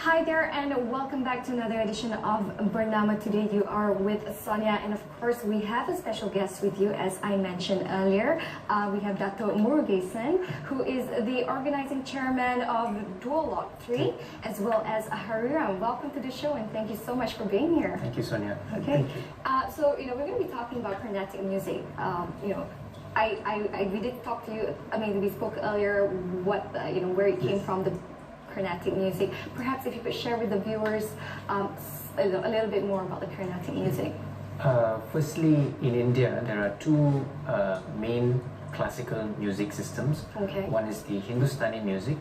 Hi there, and welcome back to another edition of Bernama. Today you are with Sonia, and of course we have a special guest with you, as I mentioned earlier. We have Dato Murugesan, who is the organizing chairman of Duologue III, as well as Hariram. Welcome to the show, and thank you so much for being here. Thank you, Sonia. Okay, so we're going to be talking about Carnatic music. We did talk to you. I mean, we spoke earlier what where it came from, the Carnatic music. Perhaps if you could share with the viewers a little bit more about the Carnatic music. Firstly, in India, there are two main classical music systems. Okay. One is the Hindustani music,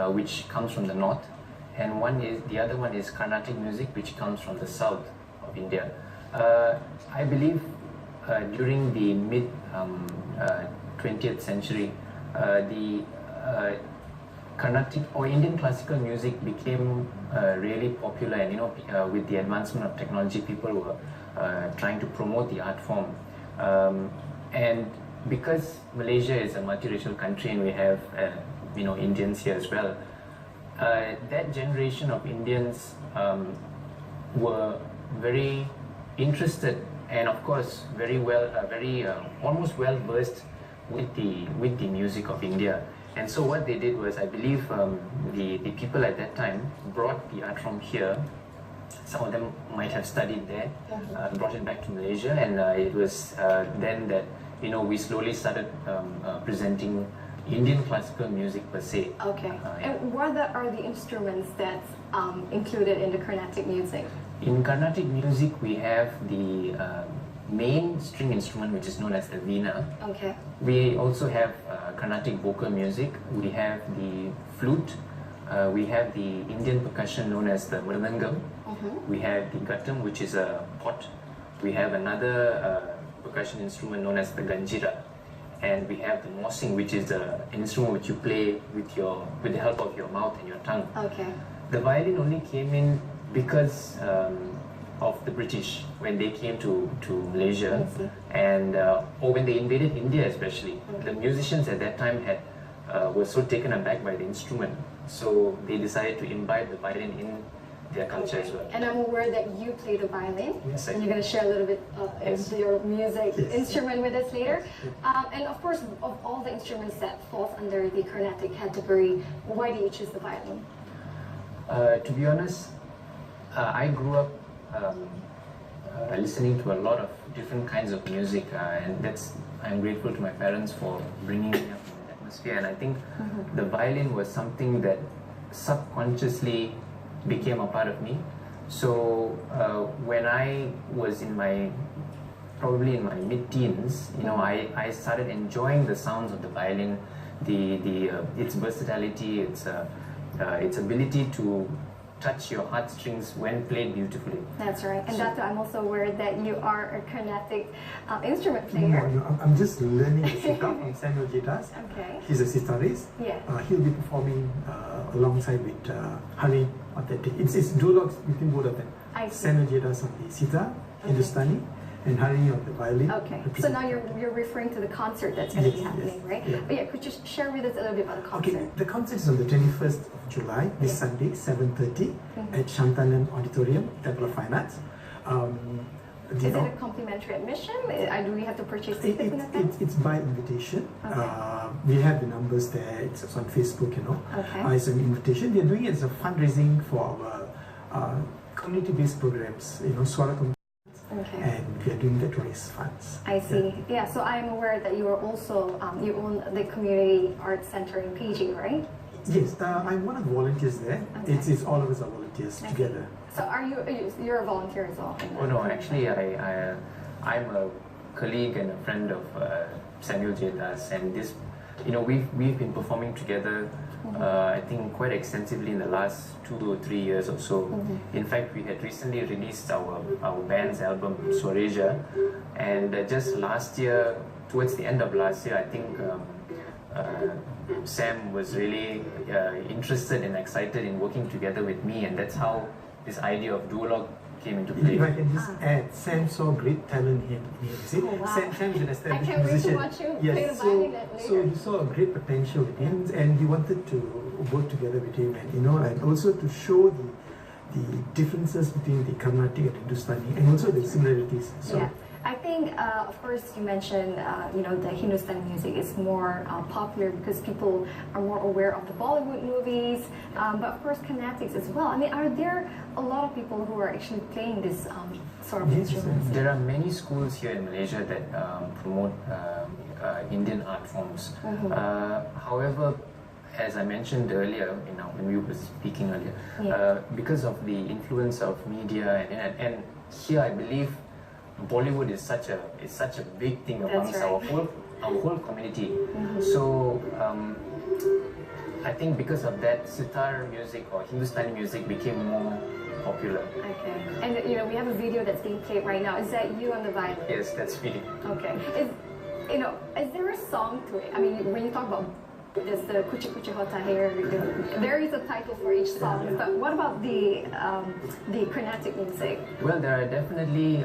which comes from the north, and the other one is Carnatic music, which comes from the south of India. I believe during the mid 20th century, the Carnatic or Indian classical music became really popular, and with the advancement of technology, people were trying to promote the art form. And because Malaysia is a multiracial country and we have Indians here as well, that generation of Indians were very interested and of course almost well versed with the music of India. And so what they did was, I believe the people at that time brought the art form here. Some of them might have studied there, brought it back to Malaysia, and it was then that we slowly started presenting Indian classical music per se. Okay. And what are the instruments that's included in the Carnatic music? In Carnatic music, we have the main string instrument, which is known as the veena. Okay. We also have Carnatic vocal music. We have the flute. We have the Indian percussion known as the mridangam. We have the gattam, which is a pot. We have another percussion instrument known as the ganjira, and we have the morsing, which is an instrument which you play with the help of your mouth and your tongue. Okay. The violin only came in because of the British when they came to Malaysia, and or when they invaded India especially. The musicians at that time were so taken aback by the instrument, so they decided to imbibe the violin in their culture as well. And I'm aware that you play the violin, yes, and you're going to share a little bit of your music instrument with us later. And of course, of all the instruments that falls under the Carnatic category, why do you choose the violin? To be honest, I grew up listening to a lot of different kinds of music, and I'm grateful to my parents for bringing me up in that atmosphere. And I think the violin was something that subconsciously became a part of me. So when I was probably in my mid-teens, I started enjoying the sounds of the violin, its versatility, its ability to touch your heartstrings when played beautifully. That's right. And Dato, I'm also aware that you are a Carnatic instrument player. No, I'm just learning the sitar from Samuel Jedas. Okay. He's a sitarist. Yeah. He'll be performing alongside with Hari on that day. It's duologues between both of them. I see. Samuel Jedas on the sitar, Hindustani, and Hari on the violin. Okay. So now you're referring to the concert that's going to be happening, right? Yeah. But yeah, could you share with us a little bit about the concert? Okay, the concert is on the 21st of July, this Sunday, 7:30 at Shantanan Auditorium, Temple of Fine Arts. Is it a complimentary admission? Do we have to purchase tickets in advance? It's by invitation. Okay. We have the numbers there. It's on Facebook, Okay. It's an invitation. We are doing it as a fundraising for our community-based programs, Swara Community. Okay. And we are doing that to raise funds. I see. Yeah, so I'm aware that you are also, you own the Community Arts Center in PG, right? Yes, I'm one of the volunteers there. Okay. It's all of us are volunteers together. So you're a volunteer as well? Oh no, actually I'm a colleague and a friend of Samuel Jedas, and we've been performing together I think quite extensively in the last 2 or 3 years or so. In fact, we had recently released our band's album Swaracac, and just last year, towards the end of last year, I think Sam was really interested and excited in working together with me, and that's how this idea of Duologue came into play. If I can just add, Sam saw great talent in me. See, Sam is an established musician. I can't wait to watch you play the violin later. So he saw a great potential in him, and he wanted to work together with him, and and also to show the differences between the Carnatic and Hindustani, and also the similarities. So, yeah. I think, of course, you mentioned, the Hindustani music is more popular because people are more aware of the Bollywood movies, but of course, Carnatics as well. I mean, are there a lot of people who are actually playing this sort of instruments? There are many schools here in Malaysia that promote Indian art forms. However, as I mentioned earlier, when we were speaking earlier, because of the influence of media and here, I believe Bollywood is such a big thing amongst our whole community. So I think because of that, sitar music or Hindustani music became more popular. Okay, and we have a video that's being played right now. Is that you on the violin? Yes, that's me. Okay, is there a song to it? I mean, when you talk about there's the Kuchi Kuchi Hota Hair, there is a title for each song, but what about the Carnatic music? Well, there are definitely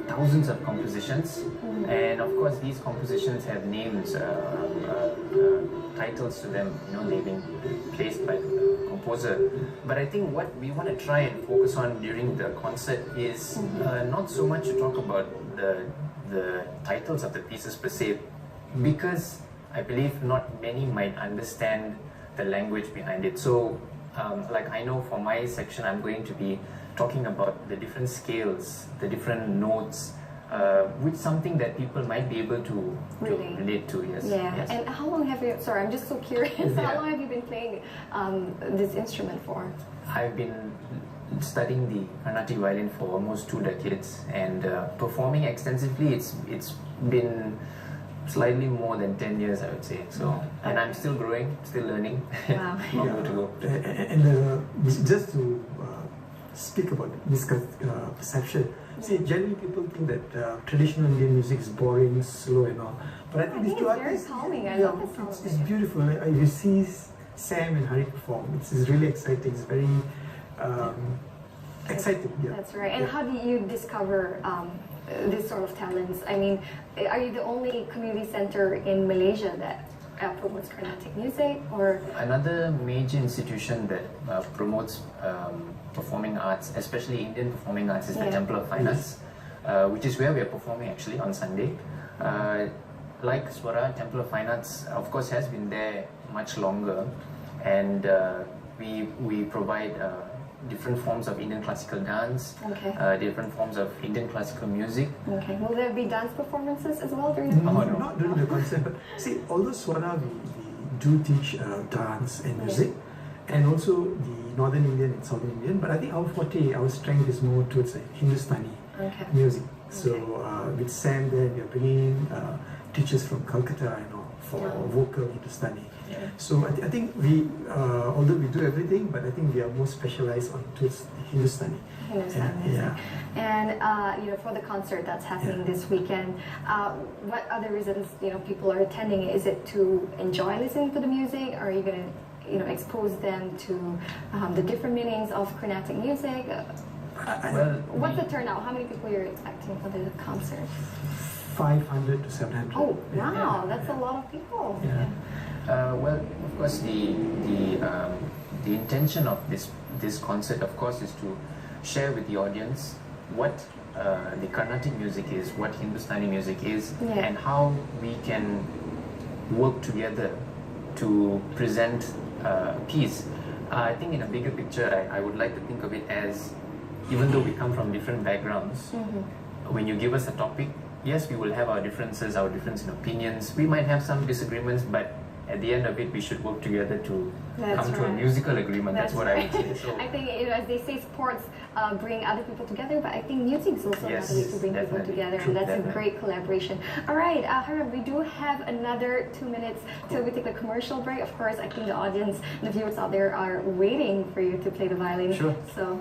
thousands of compositions, and of course these compositions have names, titles to them, they've been placed by the composer. But I think what we want to try and focus on during the concert is not so much to talk about the titles of the pieces per se, because I believe not many might understand the language behind it. So, like I know for my section, I'm going to be talking about the different scales, the different notes, which something that people might be able to relate to. Yes. Yeah. Yes. And how long have you? Sorry, I'm just so curious. How long have you been playing this instrument for? I've been studying the Carnatic violin for almost 2 decades, and performing extensively. It's been slightly more than 10 years, I would say. So, and I'm still growing, still learning. Wow. More to go. And just to speak about misconception, see, generally people think that traditional Indian music is boring, slow, and all. But I think these two artists, very calming. I love the sound. It's beautiful. You see Sam and Hari perform. It's really exciting. It's very exciting. Yeah. That's right. And how do you discover this sort of talents? I mean, are you the only community center in Malaysia that promotes Carnatic music, or another major institution that promotes performing arts, especially Indian performing arts, is the Temple of Fine Arts, which is where we are performing actually on Sunday. Like Swara, Temple of Fine Arts, of course, has been there much longer, and we provide different forms of Indian classical dance, different forms of Indian classical music. Okay. Will there be dance performances as well during the concert? Not during the concert, but see, although Swara, we do teach dance and music, and also the Northern Indian and Southern Indian, but I think our forte, our strength is more towards Hindustani music. So with Sam there, we are bringing teachers from Calcutta, for vocal Hindustani. So I think we, although we do everything, but I think we are more specialized on towards Hindustani. And for the concert that's happening this weekend, what other reasons people are attending? Is it to enjoy listening to the music, or are you going to expose them to the different meanings of Carnatic music? What's the turnout? How many people you're expecting for the concert? 500 to 700. Oh wow, that's a lot of people. Well, of course, the intention of this concert, of course, is to share with the audience what the Carnatic music is, what Hindustani music is, and how we can work together to present peace. I think in a bigger picture, I would like to think of it as, even though we come from different backgrounds, when you give us a topic, yes, we will have our differences, our difference in opinions. We might have some disagreements, but at the end of it, we should work together to come to a musical agreement. That's what I would say. So, I think, as they say, sports bring other people together, but I think music is also another way to bring people together, and that's a great collaboration. All right, Haram, we do have another 2 minutes till we take a commercial break. Of course, I think the audience, the viewers out there are waiting for you to play the violin. Sure. So.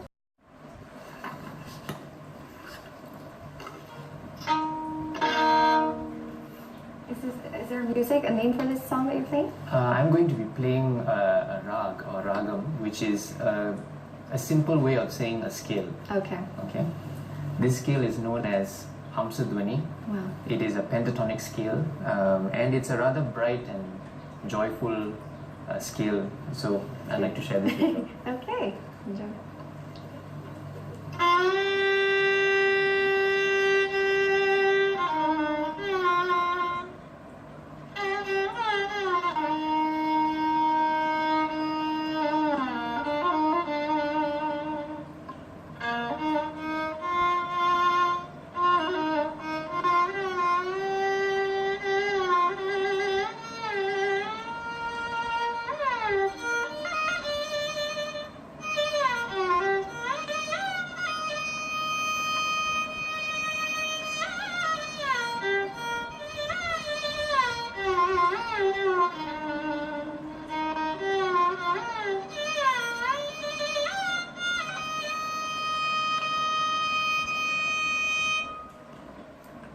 Is there music, a name for this song that you're playing? I'm going to be playing a rag or ragam, which is a simple way of saying a scale. Okay. Okay. This scale is known as Hamsadwani. Wow. It is a pentatonic scale, and it's a rather bright and joyful skill. So I'd like to share this with you. Okay, enjoy.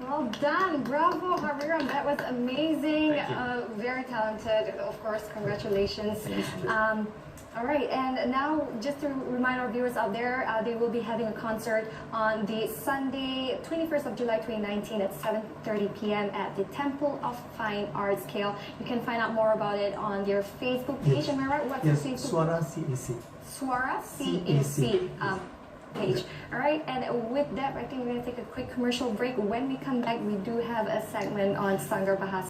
Well done, bravo, Haviram, that was amazing, very talented, of course, congratulations. All right, and now just to remind our viewers out there, they will be having a concert on the Sunday, 21st of July 2019 at 7:30 p.m. at the Temple of Fine Arts Scale. You can find out more about it on their Facebook page, am I right? What's Yes, the Facebook? Swara CAC. Swara CAC. Page. All right, and with that, I think we're going to take a quick commercial break. When we come back, we do have a segment on Sanggar Bahasa.